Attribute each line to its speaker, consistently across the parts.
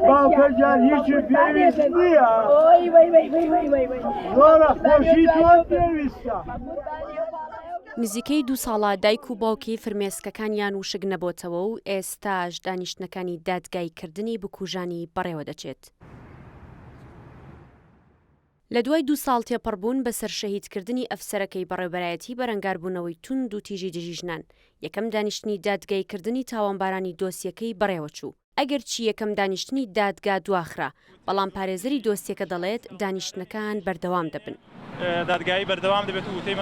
Speaker 1: باوکەجان هیچی پێویست نییە زۆرە خۆشی تۆ پێویستە.
Speaker 2: نزیکەی 2 ساڵە دایک و باوکی فرمێسکەکانیان وشک نەبۆتەوە و ئێستاش دانیشتنەکانی دادگایکردنی بکوژانی بەڕێوە دەچێت. لە دوای 2 ساڵ تێپەڕبوون بەسەر شەهیدکردنی ئەفسەرەکەی بەڕێوەبەرایەتی بەرەنگاربوونەوەی تند و تیژی دژیژنان یەکەم دانیشتنی دادگایکردنی تاوانبارانی دۆسیەکەی بەڕێوە چوو. ئەگەر چی یەکەم دانیشتنی دادگا دواخرا، بەڵام پارێزەری دۆسیەکە دەڵێت دانیشتنەکان بەردەوام دەبن.
Speaker 3: دادگایی بەردەوام دەبێت و وتەی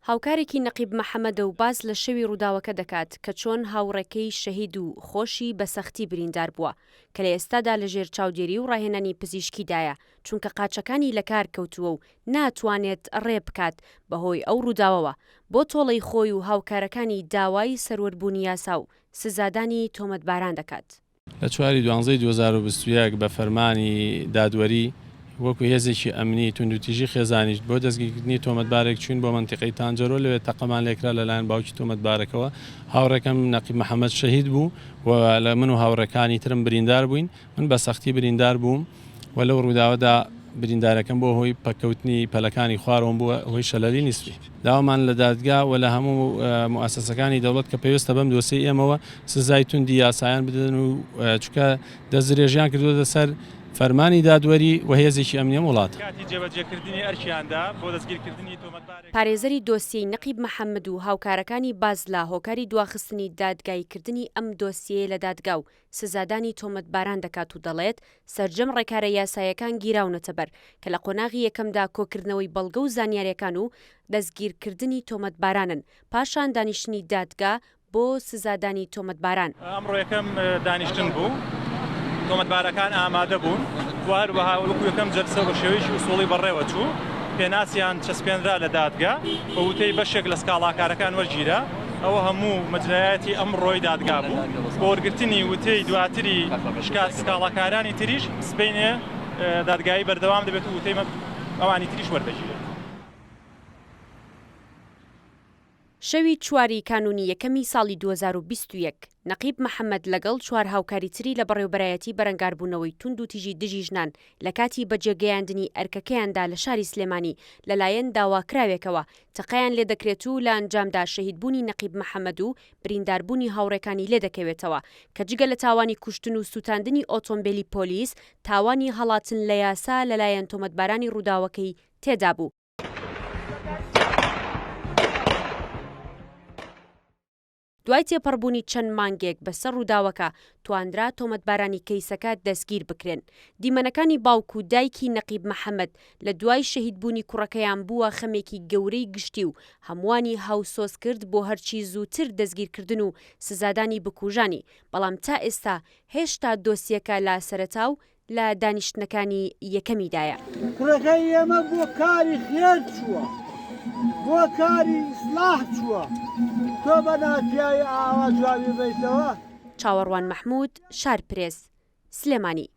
Speaker 2: هاوکارێکی نەقیب محەممەدە و باز لە شەوی ڕووداوەکە دەکات کە چۆن هاوڕێکەی شەهید و خۆشی بە سەختی بریندار بووە کە لە ئێستادا لەژێر چاودێری و ڕاهێنانی پزیشکیدایە چونکە قاچەکانی لە کار کەوتووە و ناتوانێت ڕێ بکات بەهۆی ئەو ڕووداوەوە بۆ تۆڵەی خۆی و هاوکارەکانی داوای سەروەربوونی یاسا و سزادانی تۆمەتباران دەکات.
Speaker 4: لە 4/12/2021 بە فەرمانی دادوەری وەکو هێزێکی ئەمنی توندوتیژی خێزانیش بۆ دەستگیرکردنی تۆمەتبارێک چوون بۆ منتیقەی تانجەرۆ لەوێ تەقەمان لێکرا لەلایەن باوکی تۆمەتبارەکەوە. هاوڕێکەم نەقیب محەممەد شەهید بوو و لە من و هاوڕەکانی ترم بریندار بووین. من بە سەختی بریندار بووم و لەو ڕووداوەدا بریندارەکەم بۆ هۆی پەکەوتنی پەلەکانی خوارەوەم بووە هۆی شەلەلی نیسبی. داوامان لە دادگا و لە هەموو موسسەکانی دەوڵەت کە پێویستە بەم دۆسیی ئێمەوە سزای توندی یاسایان بدەن و چونکە دەستدرێژیان کردووە سەر فەرمانی دادوەری و هێزێکی ئەمنیە وڵات.
Speaker 2: پارێزەری دۆسیەی نەقیب محەممەد و هاوکارەکانی باز لە هۆکاری دواخستنی دادگایکردنی ئەم دۆسیە لە دادگا و سزادانی تۆمەتباران دەکات و دەڵێت سەرجەم ڕێکارە یاسایەکان گیراونەتە بەر کە لە قۆناغی یەکەمدا کۆکردنەوەی بەڵگە و زانیاریەکان و دەستگیرکردنی تۆمەتبارانن پاشان دانیشتنی دادگا بۆ سزادانی تۆمەتباران.
Speaker 3: ئەمڕۆ یەکەم دانیشتن بوو. تۆمەتبارەکان ئامادە بوون هەروەها وەکو یەکەم جەلسە بە شێوەیەکی ئوسوڵی بەڕێوە چوو پێناسیان چەسپێنرا لە دادگا بە وتەی بەشێک لە سکاڵاکارەکان وەرگیرە. ئەوە هەموو مەجرایەتی ئەم ڕۆی دادگا بوو بۆ وەرگرتنی وتەی دواتری سکاڵاکارانی تریش سبەینێ دادگایی بەردەوام دەبێت و وتەی ئەوانی تریش وەردەگیرێت.
Speaker 2: شەوی 4 کانونی یەکەمی ساڵی 2021 نەقیب محەممەد لەگەڵ 4 هاوکاری تری لە بەڕێوەبەرایەتی بەرەنگاربوونەوەی تند و تیژی دژیژنان لە کاتی بەجێگەیاندنی ئەرکەکەیاندا لە شاری سلێمانی لەلایەن داواکراوێکەوە تەقەیان لێ دەکرێت و لە ئەنجامدا شەهیدبوونی نەقیب محەممەد و برینداربوونی هاوڕێکانی لێ دەکەوێتەوە کە جگە لە تاوانی کوشتن و سوتاندنی ئۆتۆمبیلی پۆلیس تاوانی هەڵاتن لە یاسا لەلایەن تۆمەتبارانی ڕووداوەکەی تێدا بوو. دوای تێپەڕبوونی چەند مانگێک بەسەر ڕووداوەکە تواندرا تۆمەتبارانی کەیسەکە دەستگیر بکرێن. دیمەنەکانی باوک و دایکی نەقیب محەممەد لە دوای شەهیدبوونی کوڕەکەیان بووە خەمێکی گەورەی گشتی و هەمووانی هاوسۆز کرد بۆ هەرچی زووتر دەستگیرکردن و سزادانی بکوژانی. بەڵام تا ئێستا هێشتا دۆسیەکە لا سەرەتا و لە دانیشتنەکانی یەکەمیدایە.
Speaker 1: کوڕەکەی ئێمە بۆ کاری خێر چووە بۆ کاری ئیسلاح چووە تۆ بە ناپیاوی ئاوا جوابی بێیتەوە.
Speaker 2: چاوەڕوان مەحموود، شارپرێس، سلێمانی.